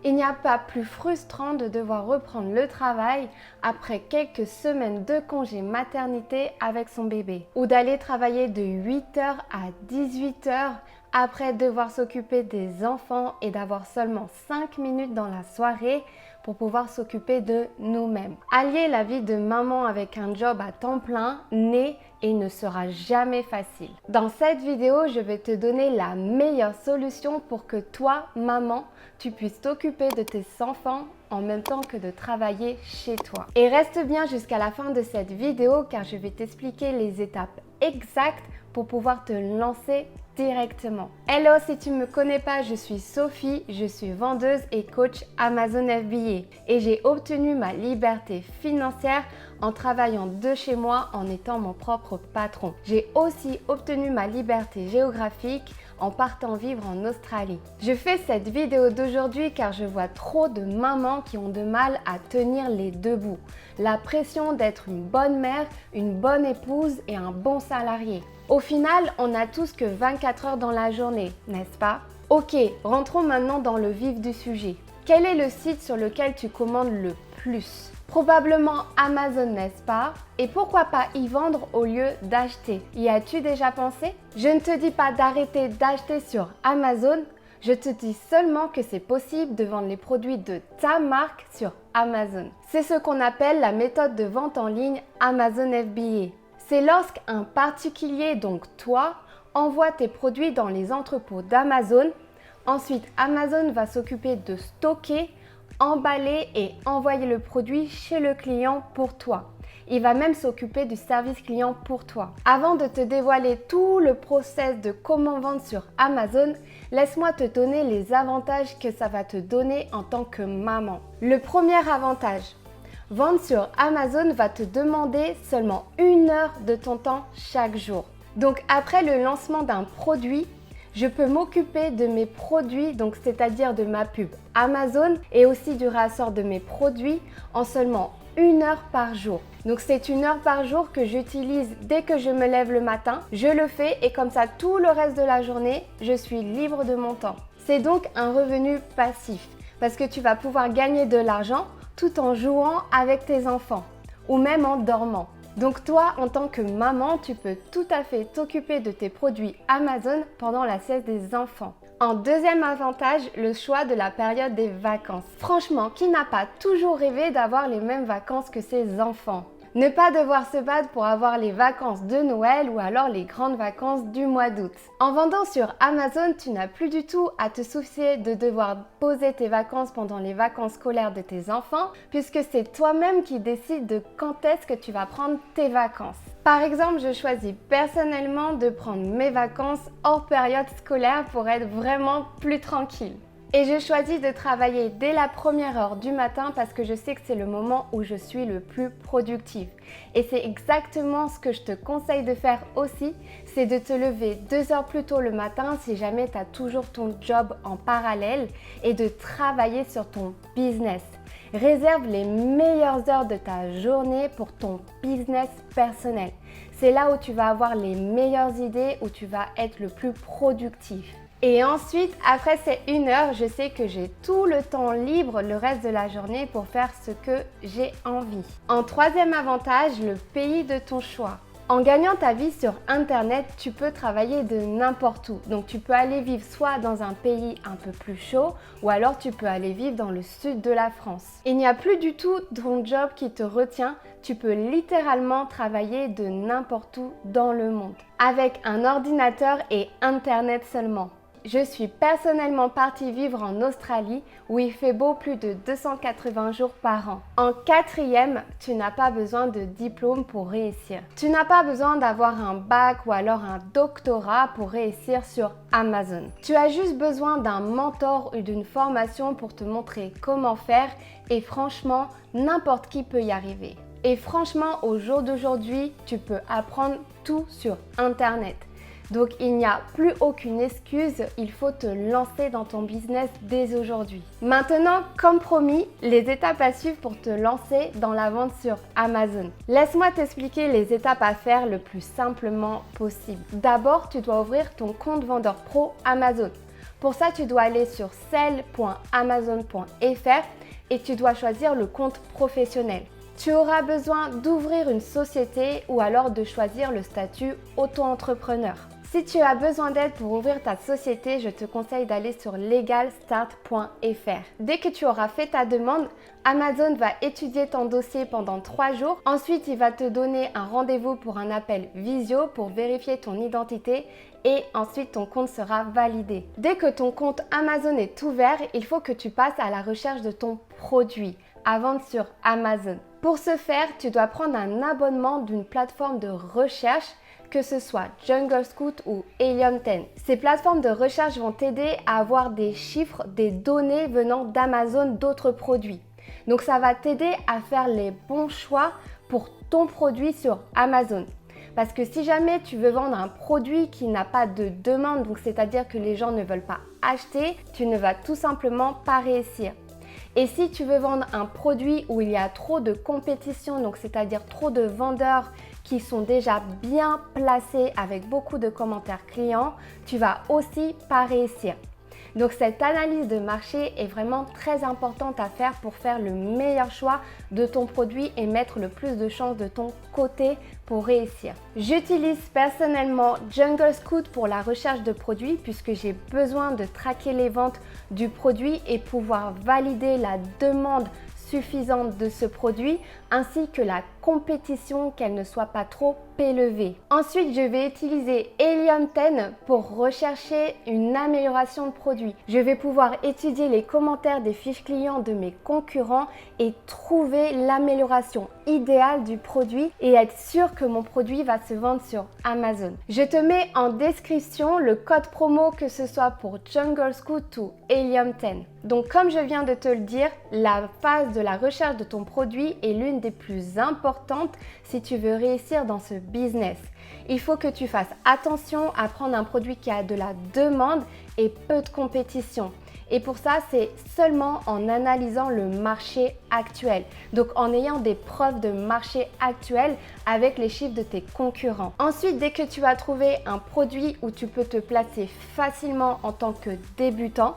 Il n'y a pas plus frustrant de devoir reprendre le travail après quelques semaines de congé maternité avec son bébé ou d'aller travailler de 8h à 18h après devoir s'occuper des enfants et d'avoir seulement 5 minutes dans la soirée pour pouvoir s'occuper de nous-mêmes. Allier la vie de maman avec un job à temps plein n'est et ne sera jamais facile. Dans cette vidéo, je vais te donner la meilleure solution pour que toi, maman, tu puisses t'occuper de tes enfants en même temps que de travailler chez toi. Et reste bien jusqu'à la fin de cette vidéo car je vais t'expliquer les étapes exactes pour pouvoir te lancer directement. Hello, si tu ne me connais pas, je suis Sophie, je suis vendeuse et coach Amazon FBA et j'ai obtenu ma liberté financière en travaillant de chez moi en étant mon propre patron. J'ai aussi obtenu ma liberté géographique en partant vivre en Australie. Je fais cette vidéo d'aujourd'hui car je vois trop de mamans qui ont de mal à tenir les deux bouts. La pression d'être une bonne mère, une bonne épouse et un bon salarié. Au final, on n'a tous que 24 heures dans la journée, n'est-ce pas? Ok, rentrons maintenant dans le vif du sujet. Quel est le site sur lequel tu commandes le plus? Probablement Amazon, n'est-ce pas? Et pourquoi pas y vendre au lieu d'acheter? Y as-tu déjà pensé? Je ne te dis pas d'arrêter d'acheter sur Amazon, je te dis seulement que c'est possible de vendre les produits de ta marque sur Amazon. C'est ce qu'on appelle la méthode de vente en ligne Amazon FBA. C'est lorsqu'un particulier, donc toi, envoie tes produits dans les entrepôts d'Amazon. Ensuite, Amazon va s'occuper de stocker, emballer et envoyer le produit chez le client pour toi. Il va même s'occuper du service client pour toi. Avant de te dévoiler tout le process de comment vendre sur Amazon, laisse-moi te donner les avantages que ça va te donner en tant que maman. Le premier avantage, vendre sur Amazon va te demander seulement 1 heure de ton temps chaque jour. Donc après le lancement d'un produit, je peux m'occuper de mes produits, donc c'est-à-dire de ma pub Amazon et aussi du réassort de mes produits en seulement 1 heure par jour. Donc c'est 1 heure par jour que j'utilise dès que je me lève le matin. Je le fais et comme ça tout le reste de la journée, je suis libre de mon temps. C'est donc un revenu passif parce que tu vas pouvoir gagner de l'argent tout en jouant avec tes enfants ou même en dormant. Donc toi, en tant que maman, tu peux tout à fait t'occuper de tes produits Amazon pendant la sieste des enfants. En deuxième avantage, le choix de la période des vacances. Franchement, qui n'a pas toujours rêvé d'avoir les mêmes vacances que ses enfants? Ne pas devoir se battre pour avoir les vacances de Noël ou alors les grandes vacances du mois d'août. En vendant sur Amazon, tu n'as plus du tout à te soucier de devoir poser tes vacances pendant les vacances scolaires de tes enfants puisque c'est toi-même qui décides de quand est-ce que tu vas prendre tes vacances. Par exemple, je choisis personnellement de prendre mes vacances hors période scolaire pour être vraiment plus tranquille. Et je choisis de travailler dès la première heure du matin parce que je sais que c'est le moment où je suis le plus productive. Et c'est exactement ce que je te conseille de faire aussi, c'est de te lever 2 heures plus tôt le matin si jamais tu as toujours ton job en parallèle et de travailler sur ton business. Réserve les meilleures heures de ta journée pour ton business personnel. C'est là où tu vas avoir les meilleures idées, où tu vas être le plus productif. Et ensuite, après ces 1 heure, je sais que j'ai tout le temps libre le reste de la journée pour faire ce que j'ai envie. En troisième avantage, le pays de ton choix. En gagnant ta vie sur Internet, tu peux travailler de n'importe où. Donc tu peux aller vivre soit dans un pays un peu plus chaud ou alors tu peux aller vivre dans le sud de la France. Il n'y a plus du tout ton job qui te retient. Tu peux littéralement travailler de n'importe où dans le monde avec un ordinateur et Internet seulement. Je suis personnellement partie vivre en Australie où il fait beau plus de 280 jours par an. En quatrième, tu n'as pas besoin de diplôme pour réussir. Tu n'as pas besoin d'avoir un bac ou alors un doctorat pour réussir sur Amazon. Tu as juste besoin d'un mentor ou d'une formation pour te montrer comment faire et franchement, n'importe qui peut y arriver. Et franchement, au jour d'aujourd'hui, tu peux apprendre tout sur Internet. Donc il n'y a plus aucune excuse, il faut te lancer dans ton business dès aujourd'hui. Maintenant, comme promis, les étapes à suivre pour te lancer dans la vente sur Amazon. Laisse-moi t'expliquer les étapes à faire le plus simplement possible. D'abord, tu dois ouvrir ton compte vendeur pro Amazon. Pour ça, tu dois aller sur sell.amazon.fr et tu dois choisir le compte professionnel. Tu auras besoin d'ouvrir une société ou alors de choisir le statut auto-entrepreneur. Si tu as besoin d'aide pour ouvrir ta société, je te conseille d'aller sur legalstart.fr. Dès que tu auras fait ta demande, Amazon va étudier ton dossier pendant 3 jours. Ensuite, il va te donner un rendez-vous pour un appel visio pour vérifier ton identité et ensuite ton compte sera validé. Dès que ton compte Amazon est ouvert, il faut que tu passes à la recherche de ton produit à vendre sur Amazon. Pour ce faire, tu dois prendre un abonnement d'une plateforme de recherche, que ce soit Jungle Scout ou Helium 10. Ces plateformes de recherche vont t'aider à avoir des chiffres, des données venant d'Amazon, d'autres produits. Donc ça va t'aider à faire les bons choix pour ton produit sur Amazon. Parce que si jamais tu veux vendre un produit qui n'a pas de demande, donc c'est-à-dire que les gens ne veulent pas acheter, tu ne vas tout simplement pas réussir. Et si tu veux vendre un produit où il y a trop de compétition, donc c'est-à-dire trop de vendeurs qui sont déjà bien placés avec beaucoup de commentaires clients, tu vas aussi pas réussir. Donc cette analyse de marché est vraiment très importante à faire pour faire le meilleur choix de ton produit et mettre le plus de chances de ton côté pour réussir. J'utilise personnellement Jungle Scout pour la recherche de produits puisque j'ai besoin de traquer les ventes du produit et pouvoir valider la demande suffisante de ce produit ainsi que la compétition, qu'elle ne soit pas trop élevée. Ensuite, je vais utiliser Helium 10 pour rechercher une amélioration de produit. Je vais pouvoir étudier les commentaires des fiches clients de mes concurrents et trouver l'amélioration idéale du produit et être sûr que mon produit va se vendre sur Amazon. Je te mets en description le code promo que ce soit pour Jungle Scout ou Helium 10. Donc comme je viens de te le dire, la phase de la recherche de ton produit est l'une des plus importantes si tu veux réussir dans ce business. Il faut que tu fasses attention à prendre un produit qui a de la demande et peu de compétition. Et pour ça, c'est seulement en analysant le marché actuel. Donc en ayant des preuves de marché actuel avec les chiffres de tes concurrents. Ensuite, dès que tu as trouvé un produit où tu peux te placer facilement en tant que débutant,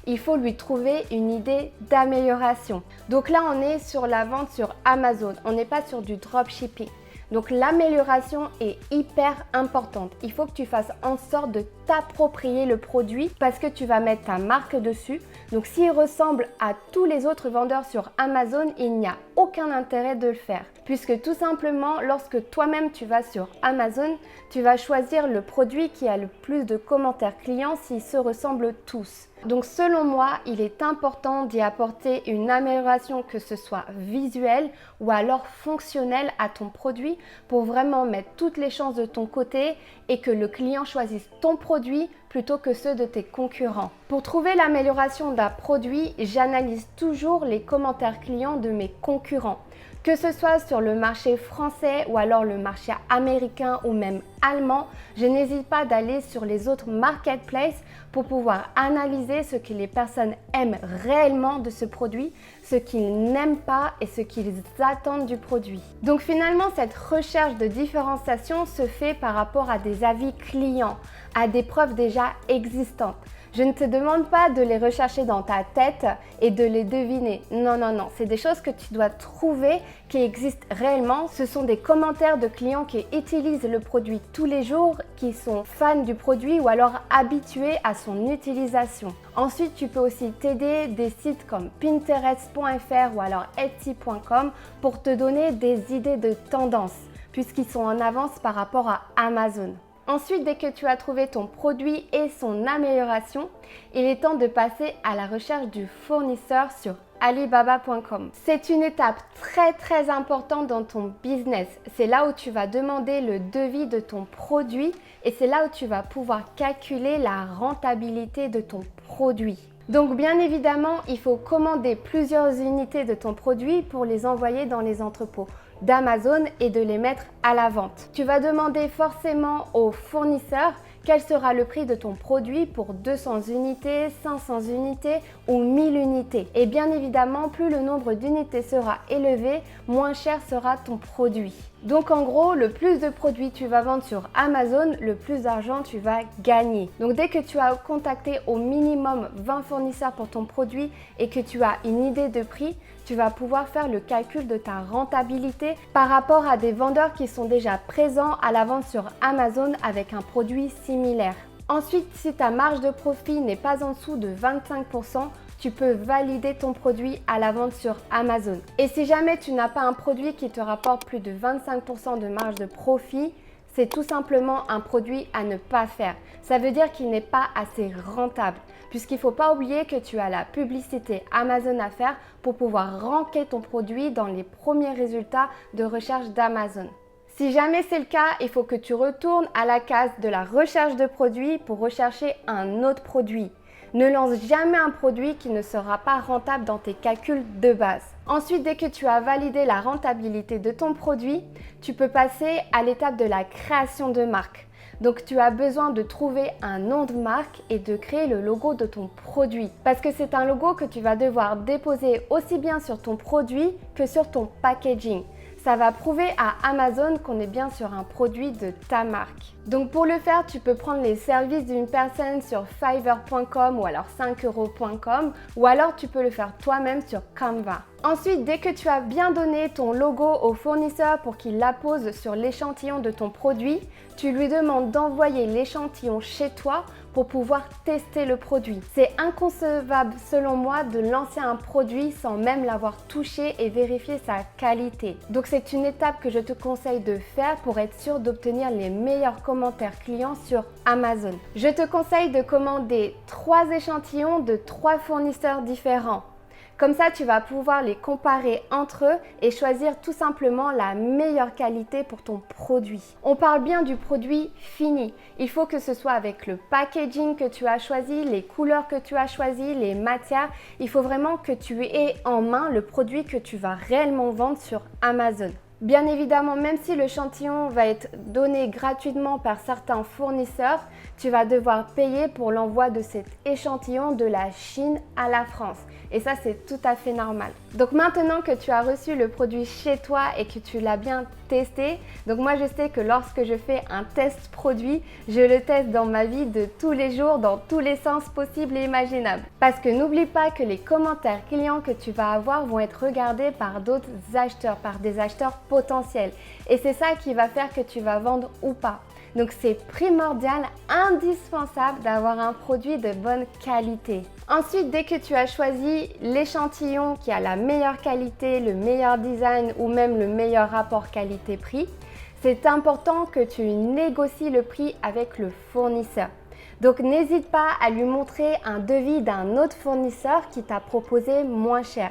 il faut lui trouver une idée d'amélioration. Donc là, on est sur la vente sur Amazon. On n'est pas sur du dropshipping. Donc l'amélioration est hyper importante. Il faut que tu fasses en sorte de t'approprier le produit parce que tu vas mettre ta marque dessus. Donc s'il ressemble à tous les autres vendeurs sur Amazon, il n'y a aucun intérêt de le faire. Puisque tout simplement, lorsque toi-même tu vas sur Amazon, tu vas choisir le produit qui a le plus de commentaires clients s'ils se ressemblent tous. Donc selon moi, il est important d'y apporter une amélioration, que ce soit visuelle ou alors fonctionnelle à ton produit pour vraiment mettre toutes les chances de ton côté et que le client choisisse ton produit plutôt que ceux de tes concurrents. Pour trouver l'amélioration d'un produit, j'analyse toujours les commentaires clients de mes concurrents. Que ce soit sur le marché français ou alors le marché américain ou même allemand, je n'hésite pas d'aller sur les autres marketplaces pour pouvoir analyser ce que les personnes aiment réellement de ce produit, ce qu'ils n'aiment pas et ce qu'ils attendent du produit. Donc finalement, cette recherche de différenciation se fait par rapport à des avis clients, à des preuves déjà existantes. Je ne te demande pas de les rechercher dans ta tête et de les deviner. Non, non, non. C'est des choses que tu dois trouver qui existent réellement. Ce sont des commentaires de clients qui utilisent le produit tous les jours, qui sont fans du produit ou alors habitués à son utilisation. Ensuite, tu peux aussi t'aider des sites comme Pinterest.fr ou alors Etsy.com pour te donner des idées de tendance puisqu'ils sont en avance par rapport à Amazon. Ensuite, dès que tu as trouvé ton produit et son amélioration, il est temps de passer à la recherche du fournisseur sur Alibaba.com. C'est une étape très importante dans ton business. C'est là où tu vas demander le devis de ton produit et c'est là où tu vas pouvoir calculer la rentabilité de ton produit. Donc bien évidemment, il faut commander plusieurs unités de ton produit pour les envoyer dans les entrepôts d'Amazon et de les mettre à la vente. Tu vas demander forcément au fournisseur quel sera le prix de ton produit pour 200 unités, 500 unités ou 1000 unités. Et bien évidemment, plus le nombre d'unités sera élevé, moins cher sera ton produit. Donc en gros, le plus de produits tu vas vendre sur Amazon, le plus d'argent tu vas gagner. Donc dès que tu as contacté au minimum 20 fournisseurs pour ton produit et que tu as une idée de prix, tu vas pouvoir faire le calcul de ta rentabilité par rapport à des vendeurs qui sont déjà présents à la vente sur Amazon avec un produit similaire. Ensuite, si ta marge de profit n'est pas en dessous de 25%, tu peux valider ton produit à la vente sur Amazon. Et si jamais tu n'as pas un produit qui te rapporte plus de 25% de marge de profit, c'est tout simplement un produit à ne pas faire. Ça veut dire qu'il n'est pas assez rentable, puisqu'il ne faut pas oublier que tu as la publicité Amazon à faire pour pouvoir ranker ton produit dans les premiers résultats de recherche d'Amazon. Si jamais c'est le cas, il faut que tu retournes à la case de la recherche de produits pour rechercher un autre produit. Ne lance jamais un produit qui ne sera pas rentable dans tes calculs de base. Ensuite, dès que tu as validé la rentabilité de ton produit, tu peux passer à l'étape de la création de marque. Donc, tu as besoin de trouver un nom de marque et de créer le logo de ton produit. Parce que c'est un logo que tu vas devoir déposer aussi bien sur ton produit que sur ton packaging. Ça va prouver à Amazon qu'on est bien sur un produit de ta marque. Donc pour le faire, tu peux prendre les services d'une personne sur fiverr.com ou alors 5euros.com ou alors tu peux le faire toi-même sur Canva. Ensuite, dès que tu as bien donné ton logo au fournisseur pour qu'il l'appose sur l'échantillon de ton produit, tu lui demandes d'envoyer l'échantillon chez toi pour pouvoir tester le produit. C'est inconcevable selon moi de lancer un produit sans même l'avoir touché et vérifier sa qualité. Donc c'est une étape que je te conseille de faire pour être sûr d'obtenir les meilleurs commentaires clients sur Amazon. Je te conseille de commander 3 échantillons de 3 fournisseurs différents. Comme ça, tu vas pouvoir les comparer entre eux et choisir tout simplement la meilleure qualité pour ton produit. On parle bien du produit fini. Il faut que ce soit avec le packaging que tu as choisi, les couleurs que tu as choisies, les matières. Il faut vraiment que tu aies en main le produit que tu vas réellement vendre sur Amazon. Bien évidemment, même si l'échantillon va être donné gratuitement par certains fournisseurs, tu vas devoir payer pour l'envoi de cet échantillon de la Chine à la France. Et ça, c'est tout à fait normal. Donc maintenant que tu as reçu le produit chez toi et que tu l'as bien testé, donc moi je sais que lorsque je fais un test produit, je le teste dans ma vie de tous les jours, dans tous les sens possibles et imaginables. Parce que n'oublie pas que les commentaires clients que tu vas avoir vont être regardés par d'autres acheteurs, par des acheteurs potentiels. Et c'est ça qui va faire que tu vas vendre ou pas. Donc c'est primordial, indispensable d'avoir un produit de bonne qualité. Ensuite, dès que tu as choisi l'échantillon qui a la meilleure qualité, le meilleur design ou même le meilleur rapport qualité-prix, c'est important que tu négocies le prix avec le fournisseur. Donc n'hésite pas à lui montrer un devis d'un autre fournisseur qui t'a proposé moins cher.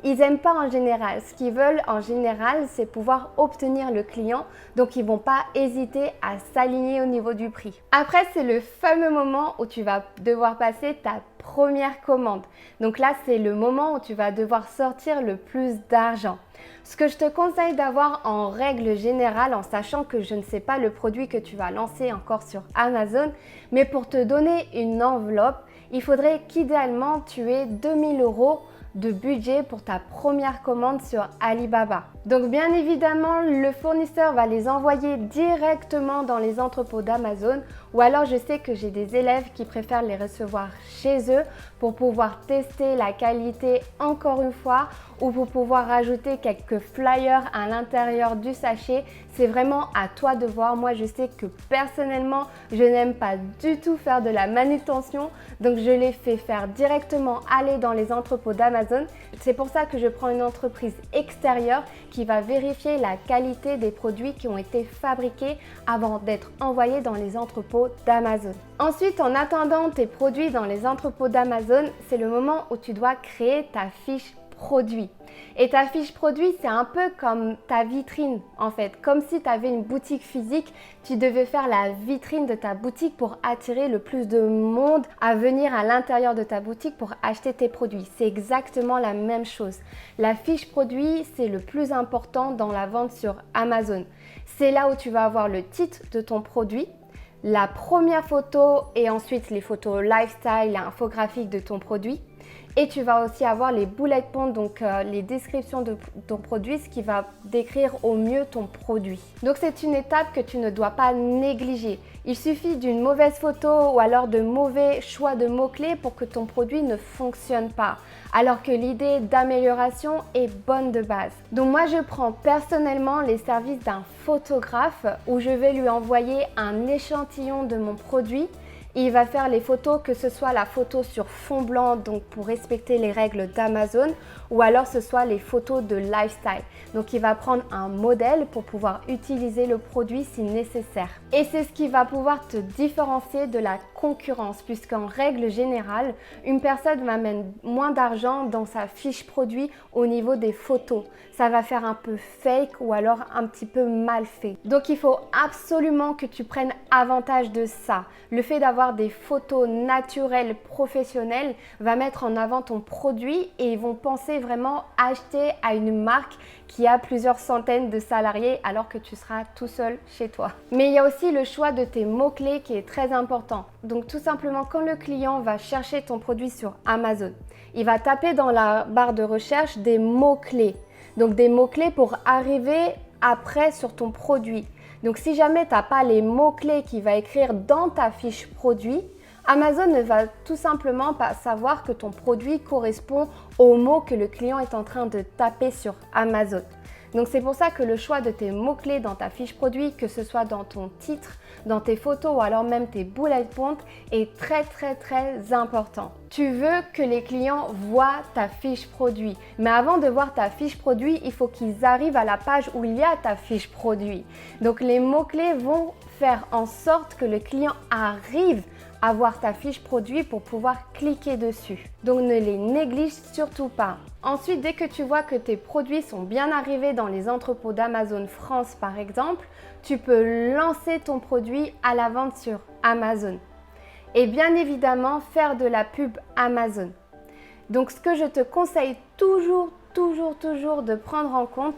Ils n'aiment pas en général. Ce qu'ils veulent en général, c'est pouvoir obtenir le client. Donc, ils ne vont pas hésiter à s'aligner au niveau du prix. Après, c'est le fameux moment où tu vas devoir passer ta première commande. Donc là, c'est le moment où tu vas devoir sortir le plus d'argent. Ce que je te conseille d'avoir en règle générale, en sachant que je ne sais pas le produit que tu vas lancer encore sur Amazon, mais pour te donner une enveloppe, il faudrait qu'idéalement tu aies 2000 € de budget pour ta première commande sur Alibaba. Donc bien évidemment, le fournisseur va les envoyer directement dans les entrepôts d'Amazon ou alors je sais que j'ai des élèves qui préfèrent les recevoir chez eux pour pouvoir tester la qualité encore une fois ou pour pouvoir rajouter quelques flyers à l'intérieur du sachet. C'est vraiment à toi de voir. Moi, je sais que personnellement, je n'aime pas du tout faire de la manutention. Donc, je les fais faire directement aller dans les entrepôts d'Amazon. C'est pour ça que je prends une entreprise extérieure qui va vérifier la qualité des produits qui ont été fabriqués avant d'être envoyés dans les entrepôts d'Amazon. Ensuite, en attendant tes produits dans les entrepôts d'Amazon, c'est le moment où tu dois créer ta fiche produit. Et ta fiche produit, c'est un peu comme ta vitrine en fait. Comme si tu avais une boutique physique, tu devais faire la vitrine de ta boutique pour attirer le plus de monde à venir à l'intérieur de ta boutique pour acheter tes produits. C'est exactement la même chose. La fiche produit, c'est le plus important dans la vente sur Amazon. C'est là où tu vas avoir le titre de ton produit, la première photo et ensuite les photos lifestyle et infographiques de ton produit. Et tu vas aussi avoir les bullet points, donc les descriptions de ton produit, ce qui va décrire au mieux ton produit. Donc c'est une étape que tu ne dois pas négliger. Il suffit d'une mauvaise photo ou alors de mauvais choix de mots-clés pour que ton produit ne fonctionne pas, alors que l'idée d'amélioration est bonne de base. Donc moi je prends personnellement les services d'un photographe où je vais lui envoyer un échantillon de mon produit. Il va faire les photos, que ce soit la photo sur fond blanc, donc pour respecter les règles d'Amazon, ou alors ce soit les photos de lifestyle. Donc il va prendre un modèle pour pouvoir utiliser le produit si nécessaire. Et c'est ce qui va pouvoir te différencier de la concurrence, puisqu'en règle générale, une personne va mettre moins d'argent dans sa fiche produit au niveau des photos. Ça va faire un peu fake ou alors un petit peu mal fait. Donc il faut absolument que tu prennes avantage de ça. Le fait d'avoir des photos naturelles, professionnelles, va mettre en avant ton produit et ils vont penser vraiment acheter à une marque qui a plusieurs centaines de salariés alors que tu seras tout seul chez toi. Mais il y a aussi le choix de tes mots-clés qui est très important. Donc tout simplement, quand le client va chercher ton produit sur Amazon, il va taper dans la barre de recherche des mots-clés. Donc des mots-clés pour arriver après sur ton produit. Donc si jamais tu n'as pas les mots-clés qu'il va écrire dans ta fiche produit, Amazon ne va tout simplement pas savoir que ton produit correspond aux mots que le client est en train de taper sur Amazon. Donc c'est pour ça que le choix de tes mots-clés dans ta fiche produit, que ce soit dans ton titre, dans tes photos ou alors même tes bullet points, est très important. Tu veux que les clients voient ta fiche produit. Mais avant de voir ta fiche produit, il faut qu'ils arrivent à la page où il y a ta fiche produit. Donc les mots-clés vont faire en sorte que le client arrive à voir ta fiche produit pour pouvoir cliquer dessus. Donc ne les néglige surtout pas. Ensuite, dès que tu vois que tes produits sont bien arrivés dans les entrepôts d'Amazon France par exemple, tu peux lancer ton produit à la vente sur Amazon. Et bien évidemment, faire de la pub Amazon. Donc ce que je te conseille toujours de prendre en compte,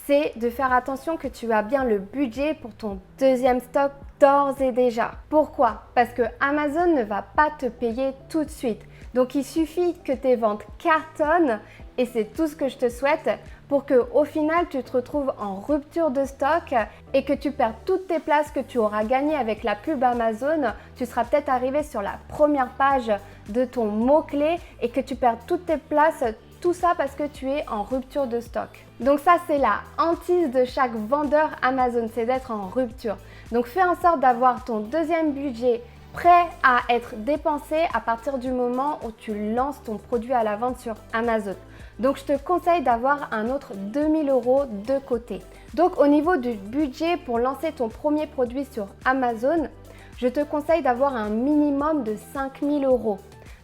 c'est de faire attention que tu as bien le budget pour ton deuxième stock d'ores et déjà. Pourquoi? Parce que Amazon ne va pas te payer tout de suite. Donc il suffit que tes ventes cartonnent et c'est tout ce que je te souhaite pour que au final tu te retrouves en rupture de stock et que tu perds toutes tes places que tu auras gagnées avec la pub Amazon. Tu seras peut-être arrivé sur la première page de ton mot-clé et que tu perds toutes tes places. Tout ça parce que tu es en rupture de stock. Donc ça, c'est la hantise de chaque vendeur Amazon, c'est d'être en rupture. Donc fais en sorte d'avoir ton deuxième budget prêt à être dépensé à partir du moment où tu lances ton produit à la vente sur Amazon. Donc je te conseille d'avoir un autre 2000 € de côté. Donc au niveau du budget pour lancer ton premier produit sur Amazon, je te conseille d'avoir un minimum de 5000 €.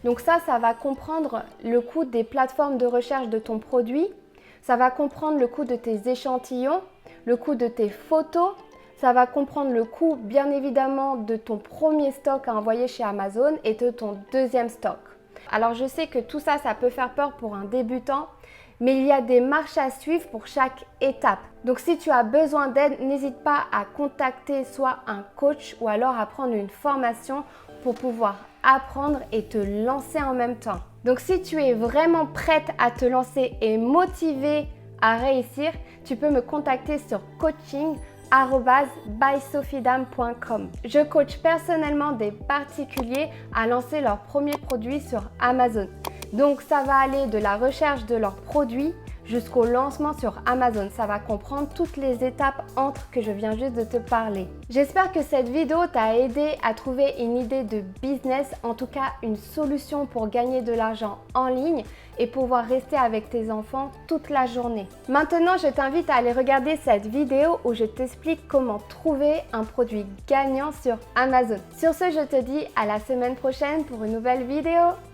Donc ça va comprendre le coût des plateformes de recherche de ton produit, ça va comprendre le coût de tes échantillons, le coût de tes photos, ça va comprendre le coût bien évidemment de ton premier stock à envoyer chez Amazon et de ton deuxième stock. Alors je sais que tout ça, ça peut faire peur pour un débutant, mais il y a des marches à suivre pour chaque étape. Donc si tu as besoin d'aide, n'hésite pas à contacter soit un coach ou alors à prendre une formation pour pouvoir apprendre et te lancer en même temps. Donc si tu es vraiment prête à te lancer et motivée à réussir, tu peux me contacter sur coaching@bysophidam.com. Je coach personnellement des particuliers à lancer leur premier produit sur Amazon. Donc ça va aller de la recherche de leurs produits jusqu'au lancement sur Amazon. Ça va comprendre toutes les étapes entre que je viens juste de te parler. J'espère que cette vidéo t'a aidé à trouver une idée de business, en tout cas une solution pour gagner de l'argent en ligne et pouvoir rester avec tes enfants toute la journée. Maintenant, je t'invite à aller regarder cette vidéo où je t'explique comment trouver un produit gagnant sur Amazon. Sur ce, je te dis à la semaine prochaine pour une nouvelle vidéo.